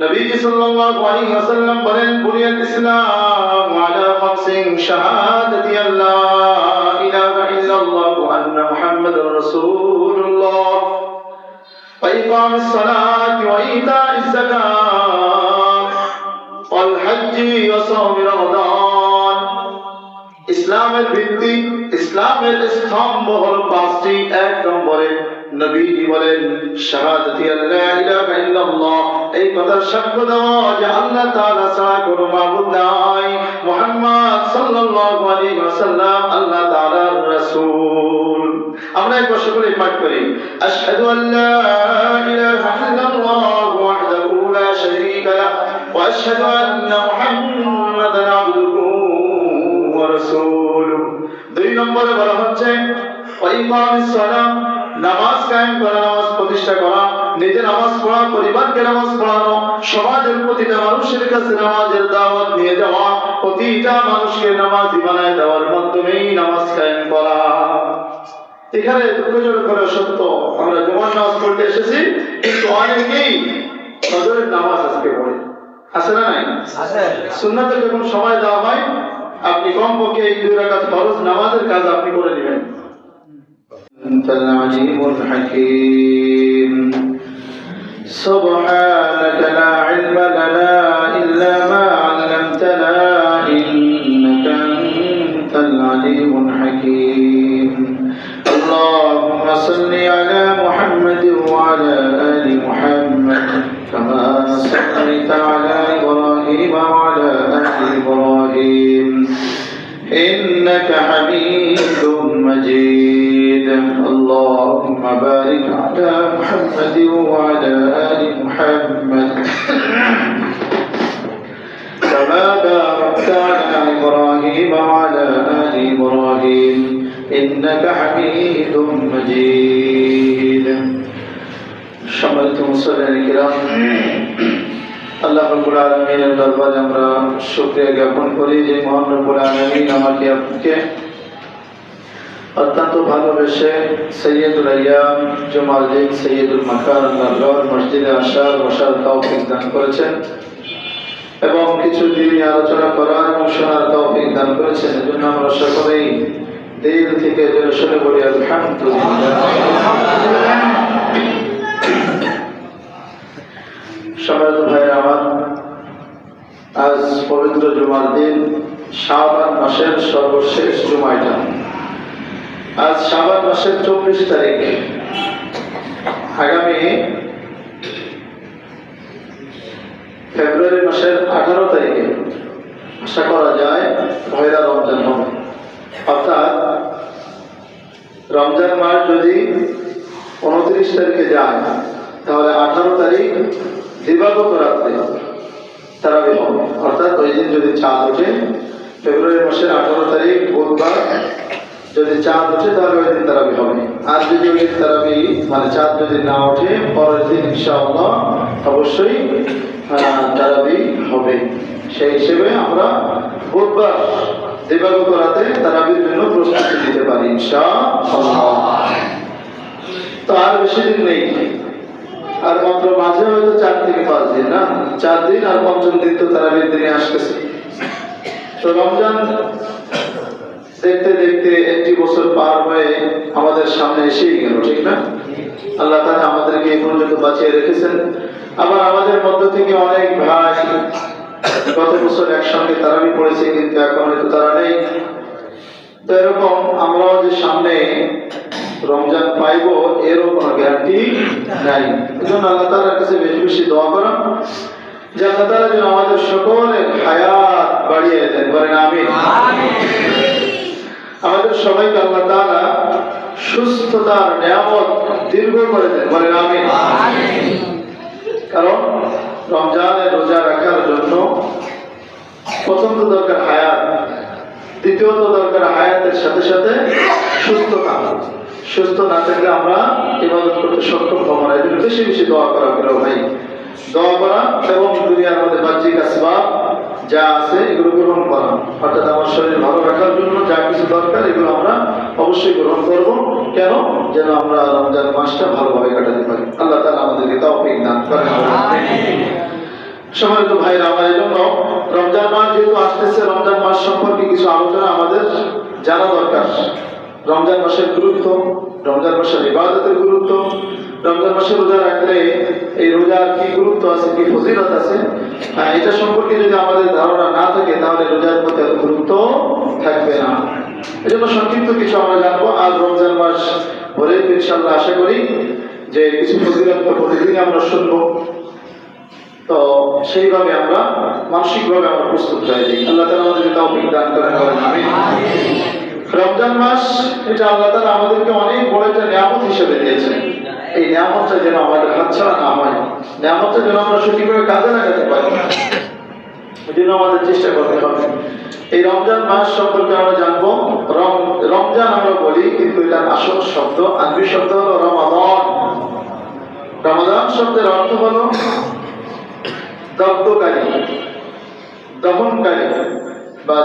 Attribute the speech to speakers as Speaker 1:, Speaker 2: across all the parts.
Speaker 1: নবীজি সাল্লাল্লাহু আলাইহি ওয়াসাল্লাম বলেন, বুনিয়াল ইসলাম আলা খামসিন শাহাদাতি আল্লা ইলাহা ইল্লাল্লাহ ওয়া আন্না মুহাম্মাদুর রাসূলুল্লাহ ওয়া ইকামিস সালাতি ওয়া ইতাইজ যাকাত ওয়াল হজ্জি ওয়া সাওমি রমাদান। ইসলামের ভিত্তি, ইসলামের স্তম্ভ হলো পাঁচটি। এক নম্বরে নবীজি বলেন শাহাদাতি আল্লা ইলাহা ইল্লাল্লাহ, এই কথার সাক্ষ্য দেওয়া যে আল্লাহ তাআলা ছাড়া কোনো মাবুদ নাই, মুহাম্মদ সাল্লাল্লাহু আলাইহি ওয়াসাল্লাম আল্লাহ তাআলার রাসূল। আমরা একবার সকলে পাঠ করি, আশহাদু আল্লা ইলাহা ইল্লাল্লাহ ওয়াহদাহু লা শারীকা লাহু ওয়া আশহাদু আন্না মুহাম্মাদান আবদুহু ওয়া রাসূলুহু। দুই নম্বরে বলা হচ্ছে ওয়া ইকামিস সালাত, নামাজ কায়েম করা, নামাজ প্রতিষ্ঠা করা, নিজে নামাজ পড়া, পরিবারকে নামাজ পড়ানো, সমাজের প্রতিটা মানুষের কাছে নামাজের দাওয়াত নিয়ে যাওয়া, প্রতিটা মানুষকে নামাজি বানায় দেওয়ার মাধ্যমেই নামাজ কায়েম করা। এখানে দুঃখজনক করে সত্য, আমরা জুমার নামাজ পড়তে এসেছি কিন্তু অনেকেই ফজরের নামাজ আজকে পড়ে, আছে না নাই? সুন্নাতে যখন সময় দেওয়া হয় আপনি কমপক্ষে এই 2 রাকাত ফরজ নামাজের কাজ আপনি করে নেবেন। أنت العليم الحكيم سبحانك لا علم لنا إلا ما علمتنا إنك أنت العليم الحكيم اللهم صل على محمد وعلى آل محمد كما صليت على إبراهيم وعلى آل إبراهيم إنك حميد مجيد اللهم بارك على محمد وعلى آل محمد كما باركت على إبراهيم وعلى آل إبراهيم إنك حميد مجيد সম্মানিত মুসলিম কিরাম, আল্লাহ রাব্বুল আলামিনের দরবারে আমরা শুকরিয়া জ্ঞাপন করি যে মহান রব্বুল আলামিন আমাকে আপনাকে অত্যন্ত ভালোবেসে সৈয়দুল আইয়াম জুমার দিন সৈয়দুল মাকান আল্লাহর মসজিদে আসার বসার তৌফিক দান করেছেন এবং কিছু দিন আলোচনা করার এবং শোনার তৌফিক দান করেছেন। এজন্য আমরা সকলেই দিল থেকে জোরে বলি আলহামদুলিল্লাহ। সম্মানিত ভাইরা আমার, আজ পবিত্র জুমার দিন, শাবান মাসের সর্বশেষ জুমাটা। আজ শাবান মাসের 24 তারিখ, আগামী ফেব্রুয়ারি মাসের 18 তারিখে আশা করা যায় পয়লা রমজান হবে। অর্থাৎ রমজান মাস যদি 29 তারিখে যায় তাহলে 18 তারিখ দিবাগত রাত্রে তারাবি হবে। অর্থাৎ ওই দিন যদি চাঁদ ওঠে, ফেব্রুয়ারি মাসের 18 তারিখ বুধবার যদি চাঁদ ওঠে তাহলে ওই দিন তারাবি হবে। আর যদি ওই দিন তারাবি মানে চাঁদ যদি না ওঠে পরের দিন ইনশাআল্লাহ অবশ্যই তারাবি হবে। সেই হিসেবে আমরা বুধবার দিবাগত রাতে তারাবির জন্য প্রস্তুতি নিতে পারি ইনশাআল্লাহ। তো আর বেশি দিন নেই, আর মাত্র মাঝে হয়তো 4 থেকে 5 দিন, না 4 দিন, আর 5ম দিন তো তারাবির দিনে আসতেছে। তো রমজান দেখতে দেখতে 1 বছর পার হয়ে আমাদের সামনে এসেই গেল, ঠিক না? আল্লাহ তাআলা আমাদেরকে এই পর্যন্ত বাঁচিয়ে রেখেছেন। আবার আমাদের মধ্য থেকে অনেক ভাই গত বছর একসঙ্গে তারাবি পড়েছে কিন্তু এখন হয়তো তারা নেই। তো এরকম আমরাও যে সামনে রমজান পাইব এরও কোনো গ্যারান্টি নাই। এজন্য আল্লাহ তাআলার কাছে বেশি বেশি দোয়া করা যে আল্লাহ তাআলা যেন আমাদের সকলের হায়াত বাড়িয়ে দেন, বলেন আমিন। আমাদের সবাইকে আল্লাহ তাআলা সুস্থতার নিয়ামত দীর্ঘ করে দেন, বলেন আমিন। কারণ রমজানের রোজা রাখার জন্য প্রথম তো দরকার হায়াত, দ্বিতীয়ত দরকার হায়াতের সাথে সাথে সুস্থতা। সুস্থ না থাকলে আমরা ইবাদত করতে সক্ষম হব না। এজন্য বেশি বেশি দোয়া করা করো ভাই, দোয়া করা এবং দুনিয়ার মধ্যে বাহ্যিক আসবাব যা আছে এগুলো গ্রহণ করা। অর্থাৎ আমার শরীর ভালো রাখার জন্য যা কিছু দরকার এগুলো আমরা অবশ্যই গ্রহণ করব। কেন? যেন আমরা রমজান মাসটা ভালোভাবে কাটাতে পারি। আল্লাহ তাআলা আমাদেরকে তৌফিক দান করেন। সম্মানিত ভাইরা আমার, এই জন্য রমজান মাস যেহেতু আসতেছে, রমজান মাস সম্পর্কে কিছু আলোচনা আমাদের জানা দরকার। রমজান মাসের গুরুত্ব, রমজান মাসের ইবাদতের গুরুত্ব, রমজান মাসে রোজা রাখলে এই রোজার কি গুরুত্ব আছে, কি ফজিলত আছে, এটা সম্পর্কে যদি আমাদের ধারণা না থাকে তাহলে রোজার প্রতি এত গুরুত্ব থাকবে না। এই জন্য সংক্ষিপ্ত কিছু আমরা জানবো আজ রমজান মাস ভরে। ইনশাআল্লাহ আশা করি যে কিছু ফজিলত প্রতিদিন আমরা শুনবো, তো সেইভাবে আমরা মানসিকভাবে আমরা প্রস্তুত হয়ে যাই। আল্লাহ তাআলা আমাদেরকে তৌফিক দান করেন, আমিন। রমজান মাস এটা আল্লাহ তাআলা আমাদেরকে অনেক বড় একটা নিয়ামত হিসেবে দিয়েছেন। এই নিয়ামতটা যেন আমাদের হাতছাড়া না হয়, নিয়ামতটা যেন আমরা সঠিকভাবে কাজে লাগাতে পারি, এই জন্য আমাদের চেষ্টা করতে হবে। এই রমজান মাস সম্পর্কে আমরা জানবো। রমজান আমরা বলি, কিন্তু এটার আসল শব্দ, আরবি শব্দ হলো রমাদান। রমাদান শব্দের অর্থ হলো দগ্ধকারী, দহনকারী, বা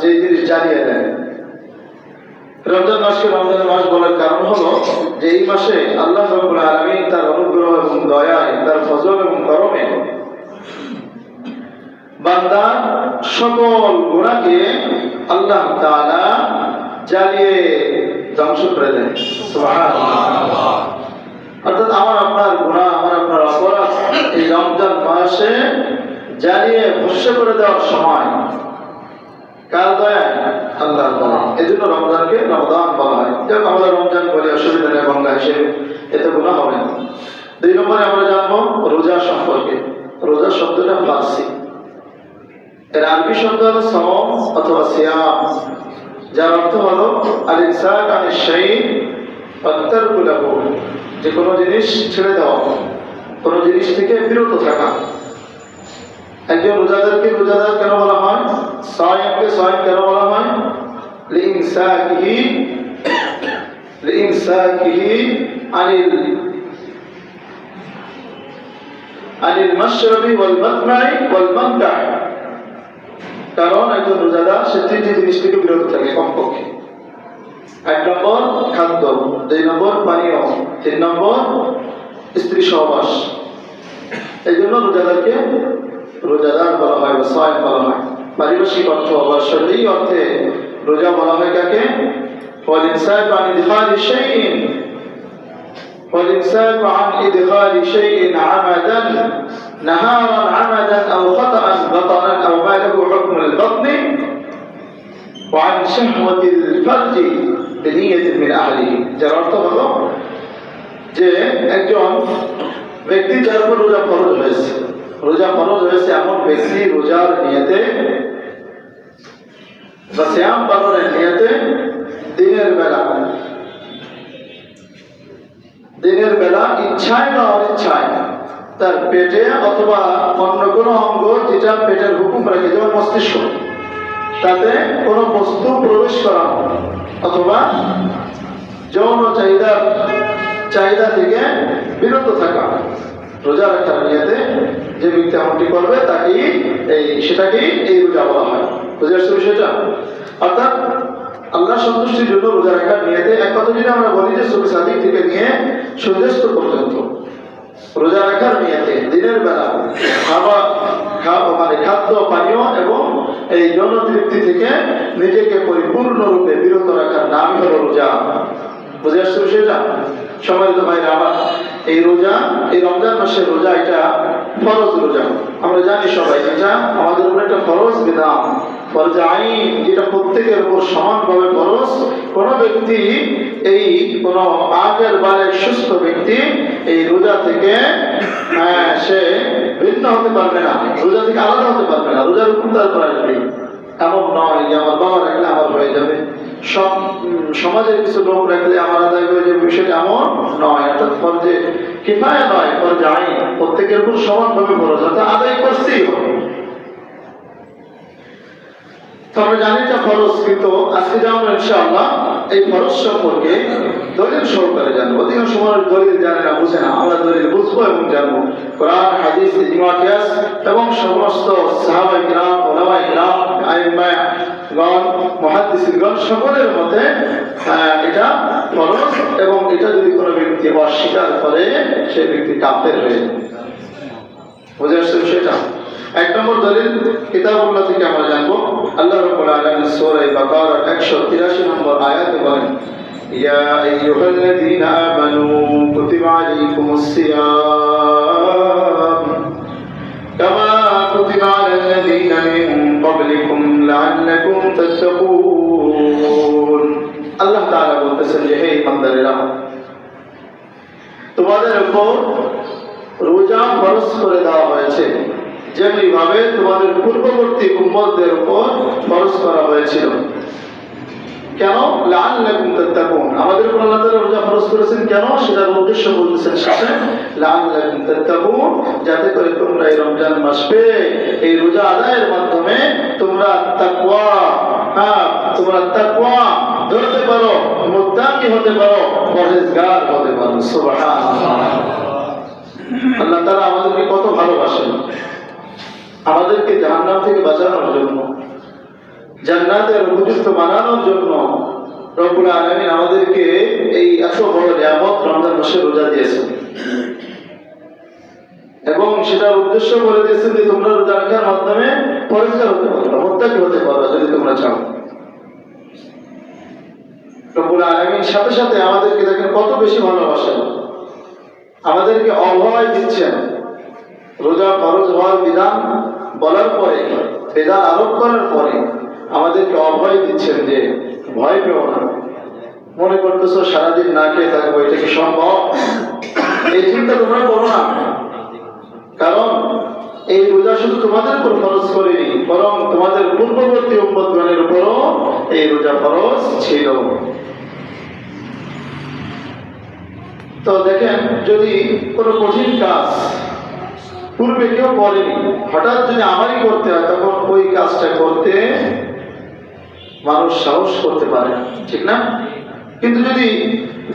Speaker 1: যে জিনিস জ্বালিয়ে দেয়। রমজান মাসকে রমজান মাস বলার কারণ হলো যে এই মাসে আল্লাহ রাব্বুল আলামিন তার অনুগ্রহ এবং দয়ায়, তার ফজল এবং করমে বান্দার সকল গুনাহকে আল্লাহ তাআলা জ্বালিয়ে ধ্বংস করে দেন। সুবহানাল্লাহ। অর্থাৎ আমার আপনার গুনাহ, আমার আপনার অপরাধ এই রমজান মাসে জ্বালিয়ে ভস্ম করে দেওয়ার সময় কার দয়ায়? আল্লাহর দয়া। এজন্য রমজানকে রমাদান বলা হয়। যাক, আমরা রমজান বলি, অসুবিধা নেই, বাংলা হিসেবে এতে গুনাহ হবে না। 2 নম্বরে আমরা জানবো রোজা সম্পর্কে। রোজা শব্দটা ফার্সি, এর আরবি শব্দ হলো সাওম অথবা সিয়াম, যার অর্থ হলো আল ইমসাক আনিশ শাই ওয়া তারকু লাহু, যে কোনো জিনিস ছেড়ে দেওয়া, কোনো জিনিস থেকে বিরত থাকা। একজন রোজাদারকে রোজাদার কেন বলা হয়? সায়েমকে সায়েম কেন বলা হয়? লিইমসাকিহি আনিল মাশরাবি ওয়াল মাতমাই ওয়াল মানকা। কারণ একজন রোজাদার সে 3টি জিনিস থেকে বিরত থাকে কমপক্ষে। 1 নম্বর খাদ্য, 2 নম্বর পানীয়, 3 নম্বর স্ত্রী সহবাস। এই জন্য রোজাদারকে রোজাদার বলা হয় বা সায়েম বলা হয়। পারিভাষিক অর্থ বা শরীরী অর্থে রোজা বলা হয় কাকে? والإمساك عن إدخال شيء عمدا نهارا عمدا أو خطأ بطنا أو ما له حكم البطن وعن شهوة الفرج بنية من أهله। যার অর্থ হলো যে একজন ব্যক্তি যার উপর রোজা ফরজ হয়েছে, রোজা ফরজ হয়েছে এমন ব্যক্তি রোজার নিয়তে বা সিয়াম পালনের নিয়তে দিনের বেলা ইচ্ছায় বা অনিচ্ছায় তার পেটে অথবা অন্য কোনো অঙ্গ যেটা পেটের হুকুম রাখে, যেমন মস্তিষ্ক, তাতে কোনো বস্তু প্রবেশ করা অথবা যৌন চাহিদা থেকে বিরত থাকা, রোজা রাখার নিয়তে যে ব্যক্তি এমনটি করবে সেটাকেই এই রোজা বলা হয়। বুঝে আসছে বিষয়টা? অর্থাৎ আল্লাহ সন্তুষ্টির জন্য রোজা রাখার নিয়তে, এক কথা যদি আমরা বলি যে সূর্য সাদিক থেকে নিয়ে সূর্যাস্ত পর্যন্ত রোজা রাখার নিয়তে দিনের বেলা খাদ্য পানীয় এবং এই যৌন তৃপ্তি থেকে নিজেকে পরিপূর্ণরূপে বিরত রাখার নামই হলো রোজা। বুঝে আসছে বিষয়টা? সম্মানিত ভাইরা আমার, এই রোজা, এই রমজান মাসের রোজা এটা ফরজ রোজা। আমরা জানি সবাই এটা আমাদের উপর একটা ফরজ বিধান, ফরজ আইন, যেটা প্রত্যেকের উপর সমানভাবে ফরজ। কোনো ব্যক্তি কোনো আগের বারের সুস্থ ব্যক্তি এই রোজা থেকে সে ভিন্ন হতে পারবে না, রোজা থেকে আলাদা হতে পারবে না। রোজার হুকুম তার করা যাবে, এমন নয় যে আমার বাবা রাখলে আমার হয়ে যাবে, সব সমাজের কিছু লোক রাখলে আমার আদায় হয়ে যাবে, বিষয়টা এমন নয়। অর্থাৎ ফরজে কিফায়া নয়, ফরজ আইন, প্রত্যেকের উপর সমানভাবে ফরজ, অর্থাৎ আদায় করতেই হবে। তো আমরা জানি এটা ফরজ, কিন্তু আজকে জানবো ইনশাআল্লাহ এই ফরজ সম্পর্কে দলিল সহকারে জানবো। অধিকাংশ মানুষ দলিল জানে না, বুঝে না। আমরা দলিল বুঝবো এবং জানবো। কোরআন, হাদিস, ইজমা, কিয়াস এবং সমস্ত সাহাবায়ে কিরাম, উলামায়ে কিরাম, আইম্মাগণ, মুহাদ্দিসিনগণ সকলের মতে এটা ফরজ, এবং এটা যদি কোনো ব্যক্তি অস্বীকার করে সেই ব্যক্তি কাফের হয়ে যায়। বুঝে আসছে সেটা? এক নম্বর দলিল কিতাবুল্লাহ থেকে আমরা জানবো, আল্লাহ রাব্বুল আলামিন সূরা বাকারার 183 নম্বর আয়াতে বলেন, ইয়া আইয়ুহাল্লাযীনা আমানু কুতিবা আলাইকুমুস সিয়াম কামা কুতিবা আলাল্লাযীনা মিন ক্বাবলিকুম লাআল্লাকুম তাত্তাকুন। আল্লাহ তাআলা বলতেছেন যে হে বান্দারা, তোমাদের উপর রোজা ফরজ করে দেওয়া হয়েছে যেমনি ভাবে তোমাদের পূর্ববর্তী উম্মতদের উপর ফরজ করা হয়েছিল। কেন? লাআল্লাকুম তাত্তাকুন, আমাদের উপর আল্লাহ তাআলা রোজা ফরজ করেছেন কেন সেটার উদ্দেশ্য বলতেছেন শেষে, লাআল্লাকুম তাত্তাকুন, যাতে করে তোমরা এই রমজান মাস পেয়ে এই রোজা আদায়ের মাধ্যমে তোমরা তাকওয়া ধরতে পারো, মুত্তাকি হতে পারো, পরহেজগার হতে পারো। সুবহানাল্লাহ। আল্লাহ তাআলা আমাদেরকে কত ভালোবাসেন, আমাদেরকে জাহান্নাম থেকে বাঁচানোর জন্য, জান্নাতের উপযুক্ত বানানোর জন্য রব্বুল আলামিন আমাদেরকে এই এত বড় নিয়ামত রমজান মাসে রোজা দিয়েছেন এবং সেটার উদ্দেশ্য বলে দিয়েছেন যে তোমরা রোজা রাখার মাধ্যমে পরিষ্কার হতে পারবে, মুত্তাকি হতে পারবে যদি তোমরা চাও। রব্বুল আলামিন সাথে সাথে আমাদেরকে দেখেন কত বেশি ভালোবাসেন, আমাদেরকে অভয় দিচ্ছেন। রোজা ফরজ হওয়ার বিধান বলার পরে, বিধান আরোপ করার পরে আমাদেরকে অভয় দিচ্ছেন যে ভয় পেও না। মনে করতেছো সারাদিন না খেয়ে থাকবো, এটা কি সম্ভব? এই চিন্তা তোমরা করো না, কারণ এই রোজা শুধু তোমাদের উপর ফরজ করেনি, বরং তোমাদের পূর্ববর্তী উম্মতগণের উপরও এই রোজা ফরজ ছিল। তো দেখেন, যদি কোনো কঠিন কাজ পূর্বে কেউ করেনি, হঠাৎ যদি আমারই করতে হয়, তখন ওই কাজটা করতে মানুষ সাহস করতে পারে, ঠিক না? কিন্তু যদি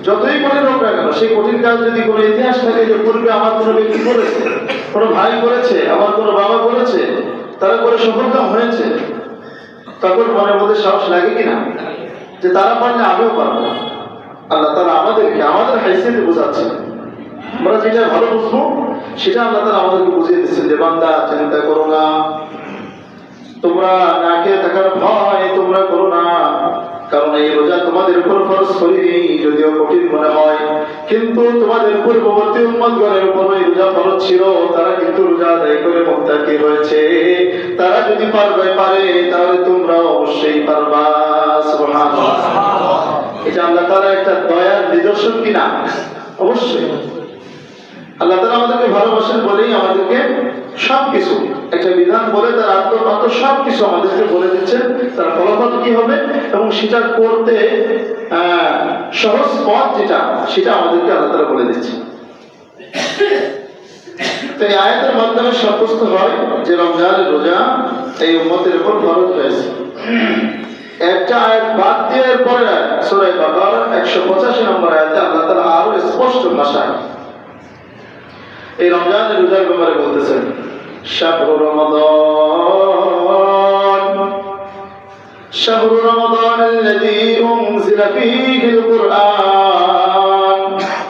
Speaker 1: যতই করে হোক না কেন, সেই কঠিন কাজ যদি কোনো ইতিহাস থাকে যে পূর্বে আমার কোনো ব্যক্তি করেছে, কোনো ভাই করেছে, আমার কোনো বাবা করেছে, তারা করে সফলতা হয়েছে, তখন মনের মধ্যে সাহস লাগে কিনা যে তারা পারলে আমিও পারবো। আল্লাহ তাআলা আমাদেরকে আমাদের হাইসিয়তে বোঝাচ্ছেন, আমরা যেটা ভালো বুঝবো সেটা আল্লাহ তাআলা আমাদেরকে বুঝিয়ে দিচ্ছেন যে বান্দা চিন্তা করো না, তোমরা না খেয়ে থাকার ভয় তোমরা করো না, কারণ এই রোজা তোমাদের উপর ফরজ করিনি, যদিও কঠিন মনে হয়, কিন্তু তোমাদের পূর্ববর্তী উম্মতগণের উপর এই রোজা ফরজ ছিল, তারা কিন্তু রোজা আদায় করে মুত্তাকি হয়েছে। তারা যদি পারে তাহলে তোমরা অবশ্যই পারবা। সুবহানাল্লাহ। এটা আল্লাহ তাআলা একটা দয়ার নিদর্শন কিনা? অবশ্যই। আল্লাহ তাআলা আমাদেরকে ভালোবাসেন বলেই আমাদেরকে সবকিছু একটা বিধান বলে তার আত্মপাত্র সবকিছু আমাদেরকে বলে দিচ্ছেন, তার ফলাফল কি হবে এবং সেটা করতে সহজ পথ যেটা, সেটা আমাদেরকে আল্লাহ তাআলা বলে দিচ্ছে। তো এই আয়াতের মাধ্যমে সাব্যস্ত হয় যে রমজানের রোজা এই উম্মতের উপর ফরজ হয়েছে। একটা আয়াত বাদ দিয়ে পরে সূরা বাকারা 185 নম্বর আয়াতে আল্লাহ তাআলা আরো স্পষ্ট ভাষায় এই রমজানের রোজার ব্যাপারে বলতেছেন, শাহরু রমাদান আল্লাযী উনজিলা ফীহিল কুরআন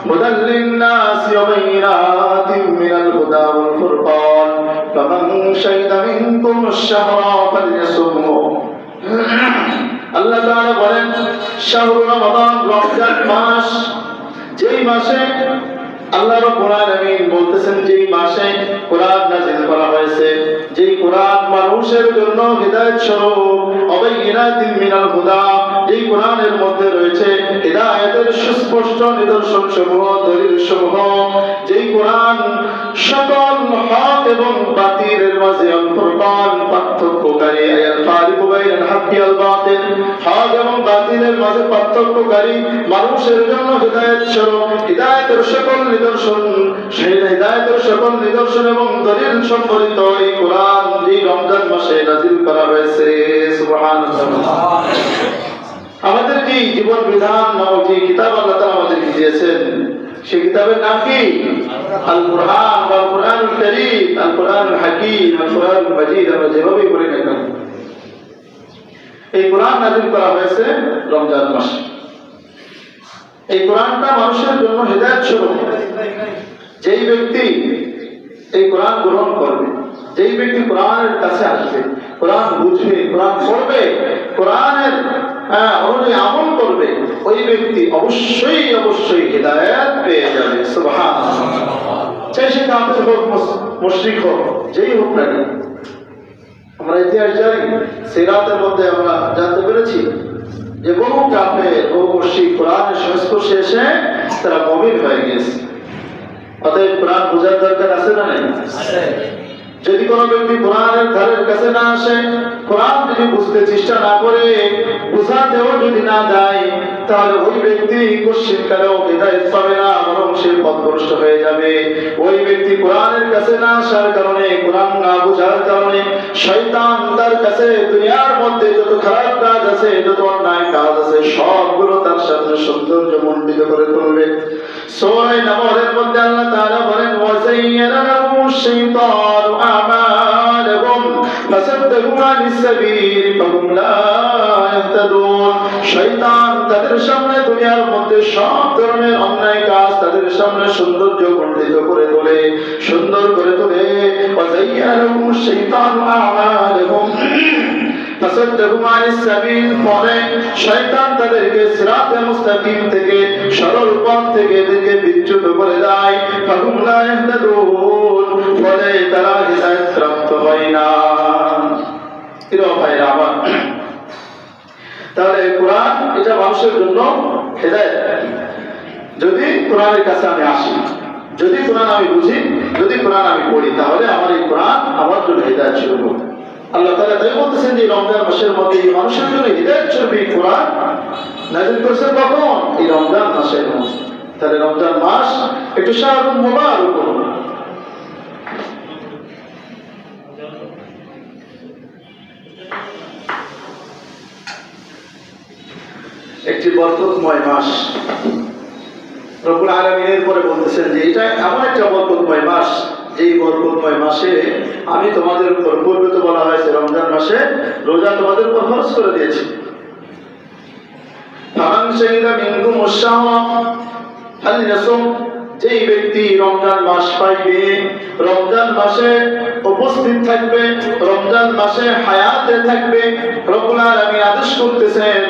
Speaker 1: হুদাল লিন-নাসি ওয়া বাইয়িনাতিন মিনাল হুদা ওয়াল ফুরকান ফামান শাহিদা মিনকুমুশ শাহরা ফালইয়াসুমহু। আল্লাহ তাআলা বলেন, শাহরু রমাদান, রমজান মাস, যেই মাসে আল্লাহ রাব্বুল আলামিন বলতেছেন যেই মাসে কোরআন নাযিল করা হয়েছে, যেই কোরআন মানুষের জন্য হিদায়াত স্বরূপ, অবাইয়িনাতিন মিনাল হুদা, যেই কোরআনের মধ্যে রয়েছে হিদায়াতের সুস্পষ্ট নিদর্শন সমূহ, দলিল সমূহ, যেই কোরআন সকল হক এবং বাতিলের মাঝে ফুরকান, পার্থক্যকারী, আল ফারিকু বাইনাল হাক্কি ওয়াল বাতিল, হক এবং বাতিলের মাঝে পার্থক্যকারী, মানুষের জন্য হিদায়াত স্বরূপ, হিদায়াতের সকল নিদর্শন, সেই হিদায়াতের সকল নিদর্শন এবং দলিল সম্বলিত এই কোরআন এই রমজান মাসে নাযিল করা হয়েছে। সুবহানাল্লাহ। আমাদের যে জীবন বিধান নামক যে কিতাব আল্লাহ তাআলা আমাদেরকে দিয়েছেন, সেই কিতাবের নাম কি? আল কুরআন, আল কুরআনুল কারীম, আল কুরআনুল হাকীম, আল কুরআনুল মাজিদ। আমরা যেভাবে পড়ি না কেন, এই কোরআন নাযিল করা হয়েছে রমজান মাসে। এই কোরআনটা মানুষের জন্য হিদায়াত স্বরূপ। যেই ব্যক্তি এই কোরআন গ্রহণ করবে, যেই ব্যক্তি কোরআনের কাছে আসবে, কোরআন বুঝবে, কোরআন পড়বে, কোরআনের অনুযায়ী আমল করবে, ওই ব্যক্তি অবশ্যই অবশ্যই হিদায়াত পেয়ে যাবে। সুবহানাল্লাহ। চাই সে কাফের হোক, মুশরিক হোক, যেই হোক না কেন। আমরা ইতিহাস জানি, সিরাতের মধ্যে আমরা জানতে পেরেছি যে বহু কাফের, বহু মুশরিক কোরআনের সংস্পর্শে এসে তারা মুমিন হয়ে গেছে। অতএব কোরআন বোঝার দরকার আছে না নাই? যদি কোনো ব্যক্তি কোরআনের ধারের কাছে না আসে, কোরআন যদি বুঝতে চেষ্টা না করে, বুঝাতেও যদি না যায়, তাহলে ওই ব্যক্তি কোশ্চিনকালেও হিদায়াত পাবে না, বরং সে পথভ্রষ্ট হয়ে যাবে। ওই ব্যক্তি কোরআনের কাছে না আসার কারণে, কোরআন না বোঝার কারণে শয়তান তার কাছে দুনিয়ার মধ্যে যত খারাপ কাজ আছে, যত অন্যায় কাজ আছে, সবগুলো তার সামনে সৌন্দর্য মণ্ডিত করে তুলবে। সূরা নামলের মধ্যে আল্লাহ তাআলা বলেন, ওয়াযায়্যানা লাহুমুশ শাইতানু আমালাহুম ফাসাদ্দাহুম আনিস সাবিল ফাহুম লা ইয়াহতাদুন। শয়তান তাদের সামনে দুনিয়ার মধ্যে সব ধরনের অন্যায় কাজ তাদের সামনে সৌন্দর্য মণ্ডিত করে তোলে, সুন্দর করে তোলে। ওয়াযায়্যানা লাহুমুশ শাইতানু আমালাহুম ফাসাদ্দাহুম আনিস সাবিল, ফলে শয়তান তাদেরকে সিরাতে মুস্তাকিম থেকে, সরল পথ থেকে এদেরকে বিচ্যুত করে দেয়। ফাহুম লা ইয়াহতাদুন, ফলে তারা হিদায়াত প্রাপ্ত হয় না। প্রিয় ভাইরা আমার, তাহলে কোরআন এটা মানুষের জন্য হিদায়াত। যদি কোরআনের কাছে আমি আসি, যদি কোরআন আমি বুঝি, যদি কোরআন আমি পড়ি, তাহলে আমার এই কোরআন আমার জন্য হিদায়াত স্বরূপ। আল্লাহ তাআলা তাই বলতেছেন যে রমজান মাসের মধ্যে এই মানুষের জন্য হিদায়াত স্বরূপ এই কোরআন নাযিল করেছেন। কখন? এই রমজান মাসের মধ্যে। তাহলে রমজান মাস একটু শাহরুল মুবারক, একটি বরকতময় মাস। রব্বুল আলামিন এরপরে বলতেছেন যে এটা এমন একটা বরকতময় মাস, যেই বরকতময় মাসে আমি তোমাদের উপর, পূর্বে তো বলা হয়েছে রমজান মাসে রোজা তোমাদের উপর ফরজ করে দিয়েছি। ফামান শাহিদা মিনকুমুশ শাহরা ফালইয়াসুম, যেই ব্যক্তি রমজান মাস পাইবে, রমজান মাসে উপস্থিত থাকবে, রমজান মাসে হায়াতে থাকবে, রব্বুল আলামিন আদেশ করতেছেন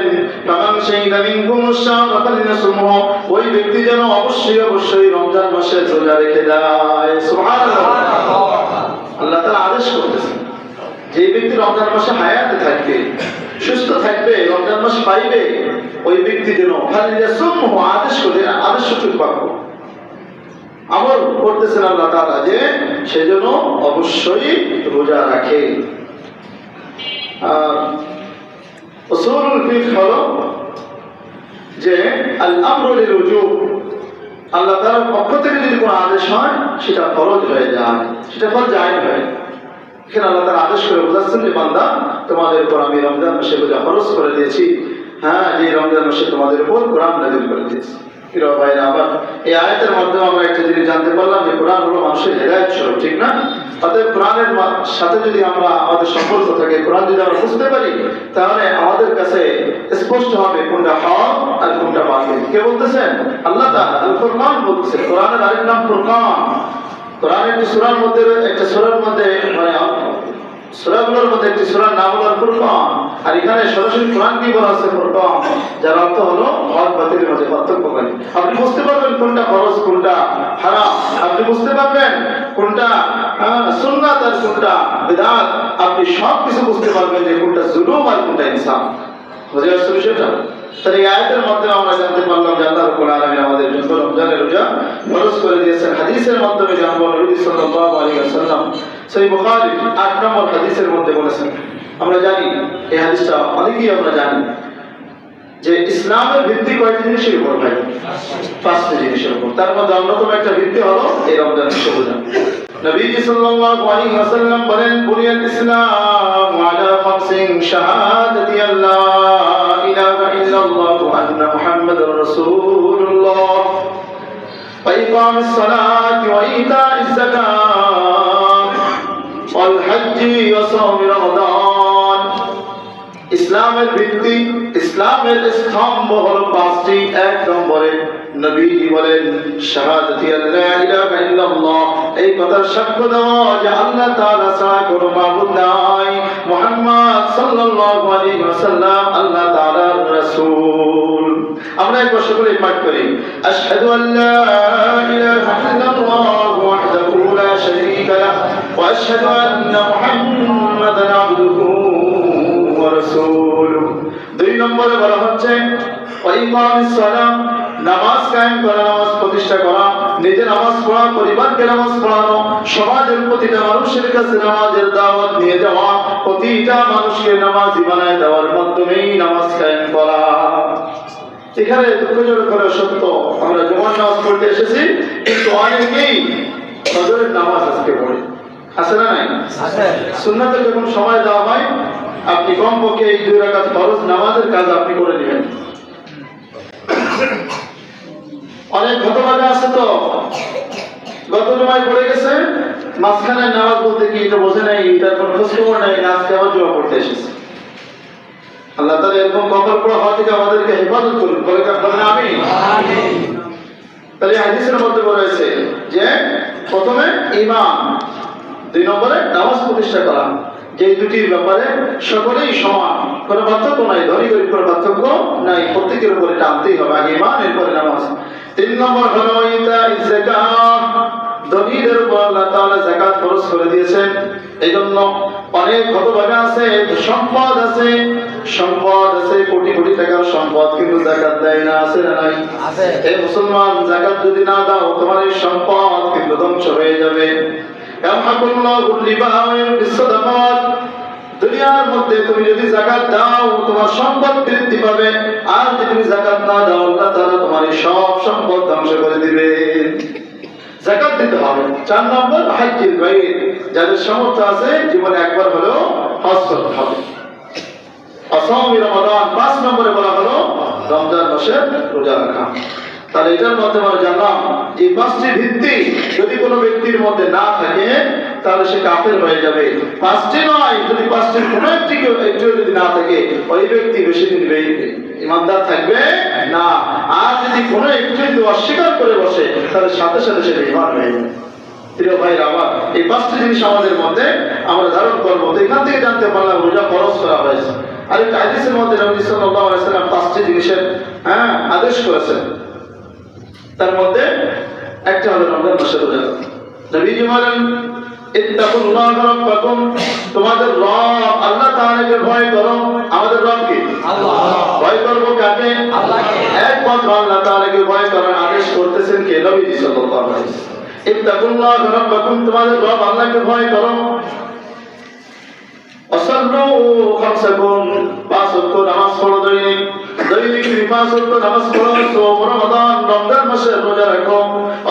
Speaker 1: ফামান শাহিদা মিনকুমুশ শাহরা ফালইয়াসুমহু, ওই ব্যক্তি যেন অবশ্যই অবশ্যই রমজান মাসে রোজা রেখে দেয়। সুবহানাল্লাহ। আল্লাহ তাআলা আদেশ করতেছেন যেই ব্যক্তি রমজান মাসে হায়াতে থাকবে, সুস্থ থাকবে, রমজান মাস পাইবে, ওই ব্যক্তি যেন ফালইয়াসুমহু, আদেশ করলেন, আদেশ সূচক বাক্য আমল করতেছেন আল্লাহ তাআলা, যে সেজন্য অবশ্যই রোজা রাখে। উসুলুল ফিকহ হলো যে আল আমরু লিল উজুব, আল্লাহ তাআলার পক্ষ থেকে যদি কোনো আদেশ হয় সেটা ফরজ হয়ে যায়, সেটা ফরজ আইন হয়। এখানে আল্লাহ তাআলা আদেশ করে বোঝাচ্ছেন যে বান্দা, তোমাদের উপর আমি রমজান মাসে রোজা ফরজ করে দিয়েছি। হ্যাঁ, যে রমজান মাসে তোমাদের উপর কোরআন নাযিল করে দিয়েছি। প্রিয় ভাইরা আমার, এই আয়াতের মাধ্যমে আমরা একটা জিনিস জানতে পারলাম যে কোরআন হলো মানুষের হেদায়েত স্বরূপ, ঠিক না? অতএব কোরআনের সাথে যদি আমরা আমাদের সম্পর্ক থাকে, কোরআন যদি আমরা বুঝতে পারি, তাহলে আমাদের কাছে স্পষ্ট হবে কোনটা হক আর কোনটা বাতিল। কে বলতেছেন? আল্লাহ তাআলা আল ফুরকান বলতেছেন। কোরআনের আরেক নাম ফুরকান। কোরআনের একটি সূরার মধ্যে, একটা সূরার মধ্যে, মানে সূরাগুলোর মধ্যে একটি সূরার নাম হলো ফুরকান, আর এখানে সরাসরি কোরআন কি বলা আছে? ফুরকান, যার অর্থ হলো হক বাতিলের মধ্যে পার্থক্যকারী। আপনি বুঝতে পারবেন কোনটা ফরজ, কোনটা হারাম। আপনি বুঝতে পারবেন কোনটা সুন্নাত আর কোনটা বিদআত। আপনি সব কিছু বুঝতে পারবেন যে কোনটা জুলুম আর কোনটা ইনসাফ। বুঝে আসছে বিষয়টা? তাহলে এই আয়াতের মাধ্যমে আমরা জানতে পারলাম যে আল্লাহ রাব্বুল আলামিন আমাদের জন্য রমজানের রোজা ফরজ করে দিয়েছেন। হাদিসের মাধ্যমে জানবো, নবী সাল্লাল্লাহু আলাইহি ওয়াসাল্লাম সহিহ বুখারী 8 নম্বর হাদিসের মধ্যে বলেছেন, আমরা জানি এই হাদিসটা অনেকেই আমরা জানি যে ইসলামের ভিত্তি কয়টি জিনিসের উপর ভাই? 5টি জিনিসের উপর। তার মধ্যে অন্যতম একটা ভিত্তি হলো এই রমজান মাসের রোজা। নবীজি সাল্লাল্লাহু আলাইহি ওয়াসাল্লাম বলেন, বুনিয়াল ইসলাম আলা খামসিন শাহাদাতি আল্লা ইলাহা ইল্লাল্লাহ ওয়া আন্না মুহাম্মাদুর রাসূলুল্লাহ ওয়া ইকামিস সালাতি ওয়া ইতাইজ যাকাত ওয়াল হজ্জি ওয়া সাওমি রমাদান। ইসলামের ভিত্তি, ইসলামের স্তম্ভ হলো পাঁচটি। এক নম্বরে নবীজি বলেন শাহাদাতি আল্লা ইলাহা ইল্লাল্লাহ, এই কথার সাক্ষ্য দেওয়া যে আল্লাহ তাআলা ছাড়া কোনো মাবুদ নাই, মুহাম্মদ সাল্লাল্লাহু আলাইহি ওয়াসাল্লাম আল্লাহ তাআলার রাসূল। আমরা একবার সকলে পাঠ করি আশহাদু আল্লা ইলাহা ইল্লাল্লাহ ওয়াহদাহু লা শারীকা লাহু ওয়া আশহাদু আন্না মুহাম্মাদান আবদুহু ওয়া রাসূলুহু। দুই নম্বরে বলা হচ্ছে ওয়া ইকামিস সালাত, নামাজ কায়েম করা, নামাজ প্রতিষ্ঠা করা, নিজে নামাজ পড়া, পরিবারকে নামাজ পড়ানো, সমাজের প্রতিটা মানুষের কাছে নামাজের দাওয়াত নিয়ে যাওয়া, প্রতিটা মানুষকে নামাজি বানায় দেওয়ার মাধ্যমেই নামাজ কায়েম করা। এখানে দুঃখজনক করে সত্য, আমরা জুমার নামাজ পড়তে এসেছি কিন্তু অনেকেই ফজরের নামাজ আজকে পড়ে, আছে না নাই? সুন্নাতে যখন সময় দেওয়া হয় আপনি কমপক্ষে এই 2 রাকাত ফরজ নামাজের কাজ আপনি করে নেবেন। অনেক ঘটনা আছে তো, গত জুমায় পড়ে গেছে, মাঝখানে নামাজ বলতে কি এটা বোঝে নাই, এটার কোনো খোঁজখবর নাই, আজকে আবার জুমা পড়তে এসেছে। আল্লাহ তাআলা এরকম কবর পড়া হওয়া থেকে আমাদেরকে হেফাজত করুন, বলেন আমিন। তাহলে হাদিসের মধ্যে বলেছে যে প্রথমে ঈমান, 2 নম্বরে নামাজ প্রতিষ্ঠা করা, যে দুটির ব্যাপারে সকলেই সমান, কোনো পার্থক্য নাই, ধনী গরিব কোনো পার্থক্য নাই, প্রত্যেকের উপরে টানতেই হবে, আগে ঈমান এরপরে নামাজ। 3 নম্বর হলো ইতাইজ যাকাত, ধনীদের উপর আল্লাহ তাআলা যাকাত ফরজ করে দিয়েছেন। এইজন্য অনেক হতভাগা আছে, সম্পদ আছে, কোটি কোটি টাকার সম্পদ, কিন্তু যাকাত দেয় না, আছে না নাই? এই মুসলমান, যাকাত যদি না দাও তোমার এই সম্পদ কিন্তু ধ্বংস হয়ে যাবে। দুনিয়ার মধ্যে তুমি যদি যাকাত দাও তোমার সম্পদ বৃদ্ধি পাবে, আর যদি তুমি যাকাত না দাও আল্লাহ তাআলা তোমার এই সব সম্পদ ধ্বংস করে দিবে। যাকাত দিতে হবে। 4 নম্বর হজ্জুল বাইত, যাদের সামর্থ্য আছে জীবনে একবার হলেও হজ করতে হবে। আসামি রমাদান, 5 নম্বরে বলা হলো রমজান মাসে রোজা রাখা। তাহলে এটার মধ্যে আমরা জানলাম যে 5টি ভিত্তি যদি কোনো ব্যক্তির মধ্যে না থাকে তাহলে সে কাফের হয়ে যাবে। 5টি নয়, যদি 5টির কোনো একটি যদি না থাকে ওই ব্যক্তি বেশি দিন ইমানদার থাকবে না। আর যদি কোনো একটি অস্বীকার করে বসে তাহলে সাথে সাথে সে বেঈমান হয়ে যাবে। প্রিয় ভাইরা আমার, এই 5টি জিনিস আমাদের মধ্যে আমরা ধারণ করবো। তো এখান থেকে জানতে পারলাম রোজা ফরজ করা হয়েছে। আর একটা হাদিসের মধ্যে নবী সাল্লাল্লাহু আলাইহি ওয়াসাল্লাম 5টি জিনিসের আদেশ করেছেন, তার মধ্যে একটা হলো রমজান মাসের রোজা। নবীজি বলেন ইত্তাকুল্লাহ রাব্বাকুম, তোমাদের রব আল্লাহ তাআলাকে ভয় করো। আমাদের রব কি? আল্লাহ। ভয় করব কাকে? আল্লাহকে। একমাত্র আল্লাহ তাআলাকে ভয় করার আদেশ করতেছেন কে? নবীজি সাল্লাল্লাহু আলাইহি ওয়াসাল্লাম। ইত্তাকুল্লাহ রাব্বাকুম, তোমাদের রব আল্লাহকে ভয় করো। অসল্লু খামসাকুম, 5 ওয়াক্ত নামাজ পড়ো দৈনিক। 5 ওয়াক্ত নামাজ পড়ো। সোম রমাদান, রমজান মাসে রোজা রাখো।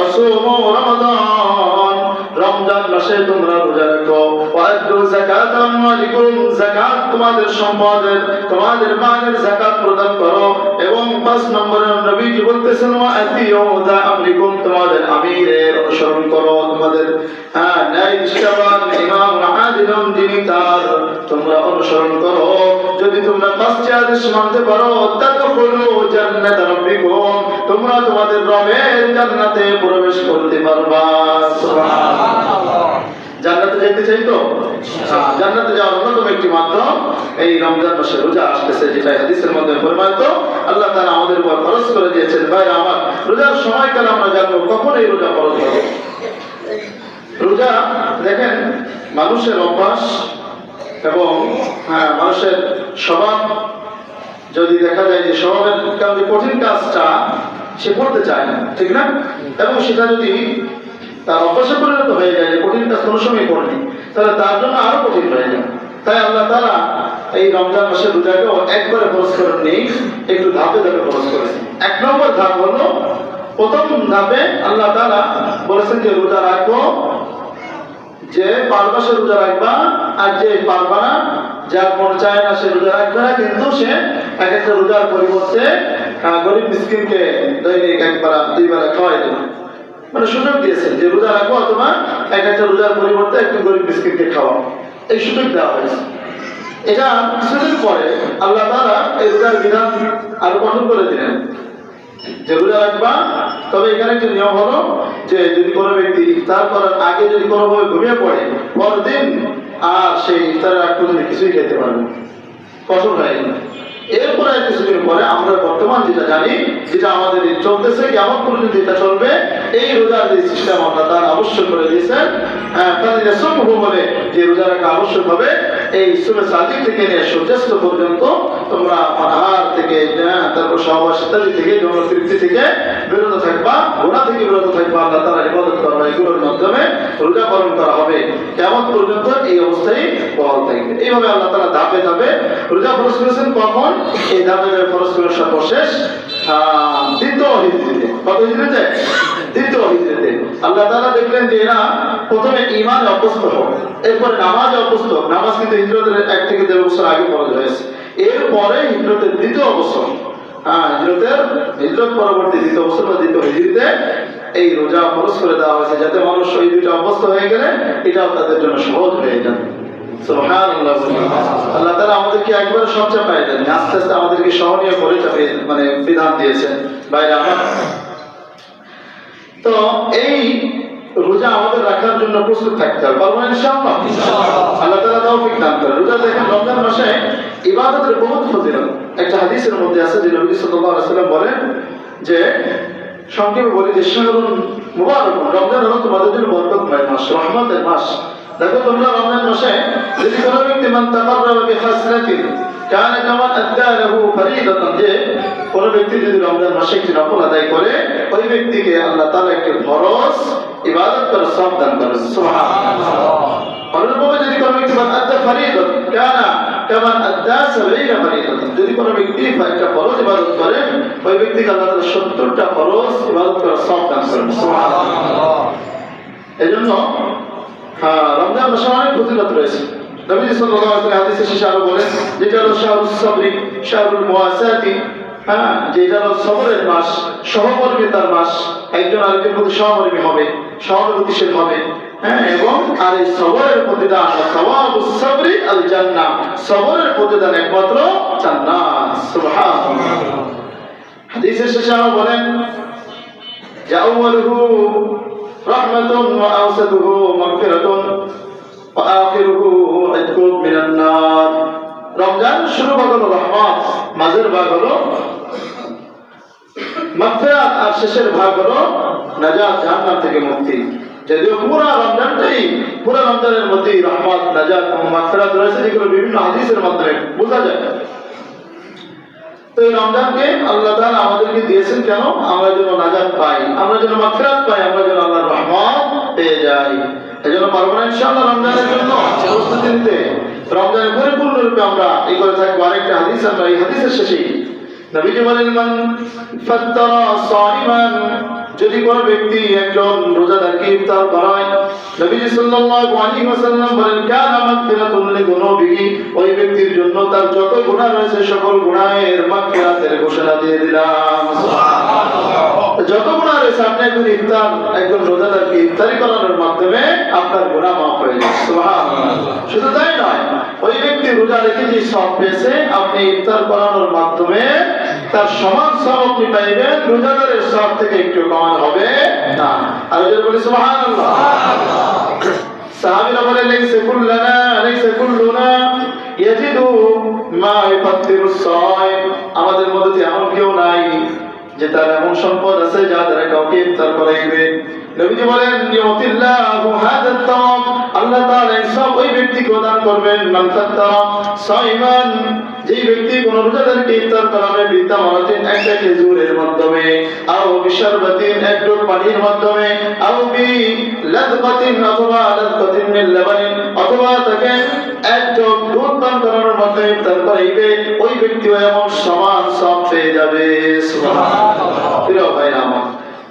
Speaker 1: অসোম রমাদান, রমজান মাসে তোমরা রোজা রাখো। ওয়াদু যাকাত আমওয়ালিকুম, যাকাত তোমাদের সম্পদের, তোমাদের মালের যাকাত প্রদান করো। এবং 5 নম্বরে নবীজি বলতেছেন ওয়াতিউ দা আমরিকুম, তোমাদের আমিরের অনুসরণ করো, তোমাদের ন্যায় নিষ্ঠাবান ইমাম আদিলম যিনি তার তোমরা অনুসরণ করো। যদি তোমরা 5টি আদেশ মানতে পারো তাদখুলু জান্নাত রাব্বিকুম, তোমরা তোমাদের রবের জান্নাতে প্রবেশ করতে পারবা। সুবহানাল্লাহ। জান্নাতে যেতে চাই তো? জান্নাতে যাওয়ার অন্যতম একটি মাধ্যম এই রমজান মাসে রোজা আসতেছে, যেটা হাদিসের মধ্যে প্রমাণিত। আল্লাহ তাআলা আমাদের উপর ফরজ করে দিয়েছেন। ভাইরা আমার, রোজার সময়কাল আমরা জানবো কখন এই রোজা ফরজ হবে। রোজা দেখেন মানুষের অভ্যাস এবং মানুষের স্বভাব, যদি দেখা যায় যে স্বভাবের কারণে কঠিন কাজটা সে করতে চায় না, ঠিক না? এবং সেটা যদি তার অভ্যাসে পরিণত হয়ে যায় যে কঠিন কাজ কোনো সময় করেনি, তাহলে তার জন্য আরো কঠিন হয়ে যায়। তাই আল্লাহ তাআলা এই রমজান মাসের রোজাকেও একবারে ফরজ করেননি, একটু ধাপে ধাপে ফরজ করেছেন। 1 নম্বর ধাপ হলো, প্রথম ধাপে আল্লাহ তাআলা বলেছেন যে রোজা রাখবো, যে পারবা সে রোজা রাখবা, আর যে পারবা না, যার মন চায় না সে রোজা রাখবে না, কিন্তু সে এক একটা রোজার পরিবর্তে গরিব মিসকিনকে দৈনিক 1 বেলা 2 বেলা খাওয়াই দেবে। মানে সুযোগ দিয়েছেন যে রোজা রাখবো অথবা এক একটা রোজার পরিবর্তে একটু গরিব মিসকিনকে খাওয়া, এই সুযোগ দেওয়া হয়েছে। এটা কিছুদিন পরে আল্লাহ তাআলা এই রোজার বিধান আরো কঠোর করে দিলেন যে রোজা রাখবা, তবে এখানে একটা নিয়ম হলো যে যদি কোনো ব্যক্তি ইফতার করার আগে যদি কোনোভাবে ঘুমিয়ে পড়ে পরদিন আর সেই ইফতারের আগ পর্যন্ত কিছুই খেতে পারবে, কঠোর হয়ে গেল। এরপরে কিছুদিন পরে আমরা বর্তমান যেটা জানি, যেটা আমাদের চলতেছে কেমন পর্যন্ত যেটা চলবে, এই রোজার যে সিস্টেম আমরা তার আবশ্যক করে দিয়েছেন, বলে যে রোজা রাখা আবশ্যক হবে এই সুবে সাদিক থেকে নিয়ে সূর্যাস্ত পর্যন্ত তোমরা আহার থেকে তারপর সহবাস ইত্যাদি থেকে যৌন তৃপ্তি থেকে বিরত থাকবা, গুনাহ থেকে বিরত থাকবা, আল্লাহ তাআলার ইবাদত করবা, এগুলোর মাধ্যমে রোজা পালন করা হবে কেমন পর্যন্ত এই অবস্থায় বহাল থাকবে। এইভাবে আল্লাহ তাআলা ধাপে ধাপে রোজা ফরজ করেছেন। কখন? এই ধাপে ধাপে ফরজ করার সর্বশেষ দ্বিতীয় হিজরিতে। কত হিজরিতে? দ্বিতীয় হিজরিতে আল্লাহ তাআলা দেখলেন যে এরা প্রথমে ঈমানে অভ্যস্ত হবে, এরপরে নামাজে অভ্যস্ত হবে। নামাজ কিন্তু হিজরতের 1 থেকে 1.5 বছর আগে ফরজ হয়েছে। এরপরে হিজরতের দ্বিতীয় বছর, হিজরত পরবর্তী দ্বিতীয় বছর বা দ্বিতীয় হিজরিতে এই রোজা ফরজ করে দেওয়া হয়েছে, যাতে মানুষ ওই দুইটা অভ্যস্ত হয়ে গেলে এটাও তাদের জন্য সহজ হয়ে যাবে। সুবহানাল্লাহ। আল্লাহ তাআলা আমাদেরকে একবারে সবচেয়ে পাই দেন, আস্তে আস্তে আমাদেরকে সহনীয় করে মানে বিধান দিয়েছেন। বাইরে আমার তো এই রোজা আমাদের রাখার জন্য প্রস্তুত থাকতে হবে, পারবো ইনশাআল্লাহ। আল্লাহ তাআলা তৌফিক দান করেন। রোজা দেখেন রমজান মাসে ইবাদতের বহুত ফজিলত। একটা হাদিসের মধ্যে আছে যে নবী সাল্লাল্লাহু আলাইহি ওয়াসাল্লাম বলেন যে, সংক্ষেপে বলি যে শাহরুল মুবারক, রমজান হলো তোমাদের জন্য বরকতময় মাস, রহমতের মাস। দেখো তোমরা রমজান মাসে যদি কোনো ব্যক্তি মান তাকাররাবা বিখাসরাতিন কানা কামান আদ্দা লাহু ফরিদাতান, যে কোনো ব্যক্তি যদি রমজান মাসে একটি নফল আদায় করে ওই ব্যক্তিকে আল্লাহ তাআলা একটি ফরজ ইবাদত করার সওয়াব দান করেন। সুবহানাল্লাহ। অনুরূপভাবে যদি কোনো ব্যক্তি মান আদ্দা ফরিদাতান কানা কামান আদ্দা 70 ফরিদাতান, যদি কোনো ব্যক্তি একটা ফরজ ইবাদত করে ওই ব্যক্তিকে আল্লাহ তাআলা 70টা ফরজ ইবাদত করার সওয়াব দান করেন। সুবহানাল্লাহ। এজন্য রমজান মাসে অনেক ফজিলত রয়েছে। নবী সাল্লাল্লাহু আলাইহি ওয়াসাল্লাম হাদিসে শেষে আরো বলেন যেটা হলো শাহরুস সাবরি, শাহরুল মুওয়াসাতি, যেটা হলো সবরের মাস, সহমর্মিতার মাস। একজন আরেকজনের প্রতি সহমর্মী হবে, সহানুভূতিশীল হবে, এবং আর এই সবরের প্রতিদান সাওয়াবুস সাবরি আল জান্নাহ, সবরের প্রতিদান একমাত্র জান্নাত। সুবহানাল্লাহ। হাদিসের শেষে আরো বলেন যে আউয়ালুহু রাহমাতুন ওয়া আওসাতুহু মাগফিরাতুন ওয়া আখিরুহু ইতকুম মিনান নার। রমজান শুরু ভাগ হলো রহমত, মাঝের ভাগ হলো মাগফিরাত, আর শেষের ভাগ হলো নাজাত, জাহান্নাম থেকে মুক্তি। যদিও পুরো রমজানের মধ্যে রহমত, নাজাত এবং মাগফিরাত রয়েছে, যেগুলো বিভিন্ন হাদিসের মাধ্যমে বোঝা যায়। তো এই রমজানকে আল্লাহ তাআলা আমাদেরকে দিয়েছেন কেন? আমরা যেন নাজাত পাই, আমরা যেন মাগফিরাত পাই, আমরা যেন আল্লাহর রহমত পেয়ে যাই। এজন্য পারবো না ইনশাআল্লাহ রমজানের জন্য প্রস্তুতি নিতে, রমজানের পরিপূর্ণরূপে আমরা এই করে থাকবো। আরেকটা হাদিস, আমরা এই হাদিসের শেষেই নবীজি বলেন মান ফাত্তারা সাইমান, যদি কোনো ব্যক্তি একজন রোজাদারকে ইফতার করায়, নবীজি সাল্লাল্লাহু আলাইহি ওয়াসাল্লাম বলেন কানা মাগফিরাতুন লিযুনুবিহি, ওই ব্যক্তির জন্য তার যত গুনাহ রয়েছে সকল গুনাহের মাগফিরাতের ঘোষণা দিয়ে দিলাম। সুবহানাল্লাহ। যত গুনাহ রয়েছে আপনি একজন রোজাদারকে ইফতারি করানোর মাধ্যমে আপনার গুনাহ মাফ হয়ে যায়। সুবহানাল্লাহ। শুধু তাই নয়, ওই ব্যক্তি রোজা রেখে যে সওয়াব পেয়েছে আপনি ইফতার করানোর মাধ্যমে তার সমান সওয়াব আপনি পাইবেন, রোজাদারের সওয়াব থেকে একটু কম হবে না। আর যদি বলি সুবহানাল্লাহ। সাহাবীরা বলেন লাইসা কুল্লুনা ইয়াজিদু মা ইফতিরুস সাইম, আমাদের মধ্যে এমন কেউ নাই যে তার এমন সম্পদ আছে যা দ্বারা কাউকে ইফতার করাইবে। নবীজি বলেন ইউতিল্লাহু হাদাত তাওয়াব, আল্লাহ তাআলা সব ওই ব্যক্তিকে দান করবেন মান ফাত্তারা সাইমান, যে ব্যক্তি কোন রোজাদারকে ইফতার করাবে বিতামারাতিন, একটা খেজুরের মাধ্যমে, আও বিশরবাতিন, এক ঢোক পানির মাধ্যমে, আও বি লাযকাতিন, অথবা লাযকাতিন মিন লাবানিন, অথবা তাকে এক ঢোক দুধ পান করানোর মাধ্যমে ইফতার করাইবে, ওই ব্যক্তিও এমন সমান সওয়াব পেয়ে যাবে। সুবহানাল্লাহ। প্রিয় ভাইরা আমার,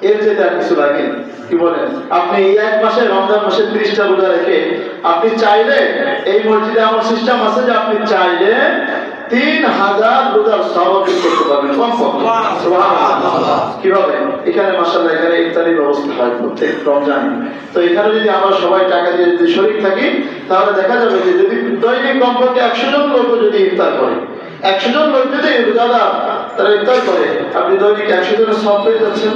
Speaker 1: এর চেয়ে আর কিছু লাগে? কি বলেন? আপনি এই এক মাসে, রমজান মাসে 30টা রোজা রেখে আপনি চাইলে, এই মসজিদে আমার সিস্টেম আছে যে আপনি চাইলে 3000 রোজার সওয়াব করতে পারবেন। সুবহানাল্লাহ। কিভাবে? এখানে মাশাআল্লাহ এখানে ইফতারির ব্যবস্থা হয় প্রত্যেক রমজানে। তো এখানে যদি আমরা সবাই টাকা দিয়ে যদি শরীক থাকি, তাহলে দেখা যাবে যে যদি দৈনিক কমপক্ষে 100 জন লোক যদি ইফতার করে, 100 জন লোক যদি রোজাদার তারা ইফতার করে, আপনি দৈনিক 100 জনের সব পেয়ে যাচ্ছেন।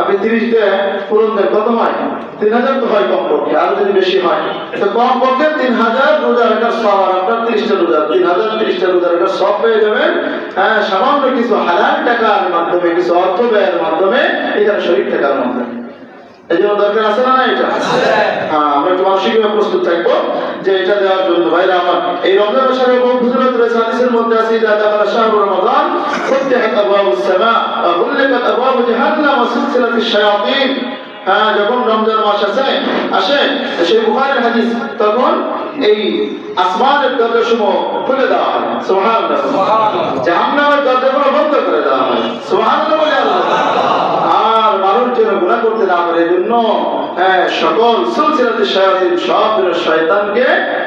Speaker 1: আপনি 30 দিয়ে পূরণ দেন, কত হয়? 3000 তো হয় কমপক্ষে, আর যদি বেশি হয় তো কমপক্ষে 3000 রোজা রাখার সব, আর আপনার 30টা রোজা, 3030টা রোজা রাখার সব পেয়ে যাবেন। হ্যাঁ, সামান্য কিছু হালাল টাকার মাধ্যমে, কিছু অর্থ ব্যয়ের মাধ্যমে, এখানে শরীর থাকার মাধ্যমে। এই জন্য দরকার আছে না না এটা? হ্যাঁ, আমরা একটু মানসিকভাবে প্রস্তুত থাকবো যে এটা দেওয়ার জন্য। ভাইরা আমার, এই রমজান মাসের বহু ফজিলত রয়েছে। হাদিসের মধ্যে আছে ইদা দাখালা শাহরু রমাদান ফুতিহাত আবওয়াবুস সামা ওয়া গুলিকাত আবওয়াবু জাহান্নাম ওয়া সিলসিলাতুশ শায়াতিন। হ্যাঁ, যখন রমজান মাস আসে সেই বুখারীর হাদিস, তখন এই আসমানের দরজাসমূহ খুলে দেওয়া হয়। সুবহানাল্লাহ। জাহান্নামের দরজাগুলো বন্ধ করে দেওয়া হয়। সুবহানাল্লাহ বলে আল্লাহ। আর মানুষ যেন গুনাহ করতে না পারে, এজন্য সকল সিলসিলাতুশ শায়াতিন, সব শয়তানকে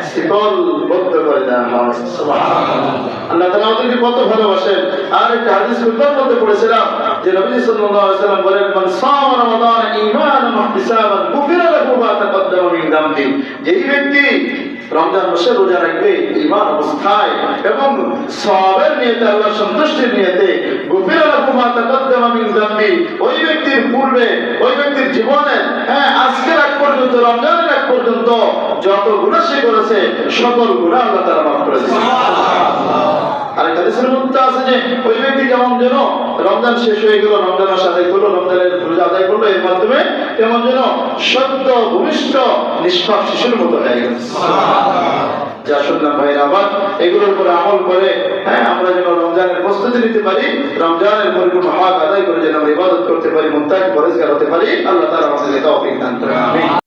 Speaker 1: শিকলবদ্ধ করে দেওয়া হয়। সুবহানাল্লাহ। আল্লাহ তাআলা আমাদেরকে কত ভালোবাসেন। আর একটা হাদিস কুরআন মধ্যে পড়েছিলাম যে নবী সাল্লাল্লাহু আলাইহি ওয়াসাল্লাম বলেন, মান সামা রমাদান ঈমানান ওয়া ইহতিসাবান গুফিরা লাহু মা তাকাদ্দামা মিন যামবি। যেই ব্যক্তি রমজান মাসে রোজা রাখবে ঈমান অবস্থায় এবং সওয়াবের নিয়তে, আল্লাহর সন্তুষ্টির নিয়তে, গুফিরা লাহু মা তাকাদ্দামা মিন যামবি, ওই ব্যক্তির পূর্বে, ওই ব্যক্তির জীবনে আজকের আগ পর্যন্ত, রমজানের আগ পর্যন্ত যত গুনাহ সে করেছে সকল গুনাহ আল্লাহ তাআলা মাফ করে দিয়েছেন। আর হাদিসের মধ্যে আছে যে ওই ব্যক্তি কেমন যেন রমজান শেষ হয়ে গেল, রমজান মাস আদায় করলো, রমজানের রোজা আদায় করলো, এর মাধ্যমে কেমন যেন সদ্য ভূমিষ্ঠ নিষ্পাপ শিশুর মতো হয়ে গেল। যা শুনলাম ভাইরা আমার, এগুলোর উপরে আমল করে আমরা যেন রমজানের প্রস্তুতি নিতে পারি, রমজানের পরিপূর্ণ হক আদায় করে যেন আমরা ইবাদত করতে পারি, মুত্তাকি পরেজগার হতে পারি। আল্লাহ তাআলা আমাদের তৌফিক দান করেন। আমিন।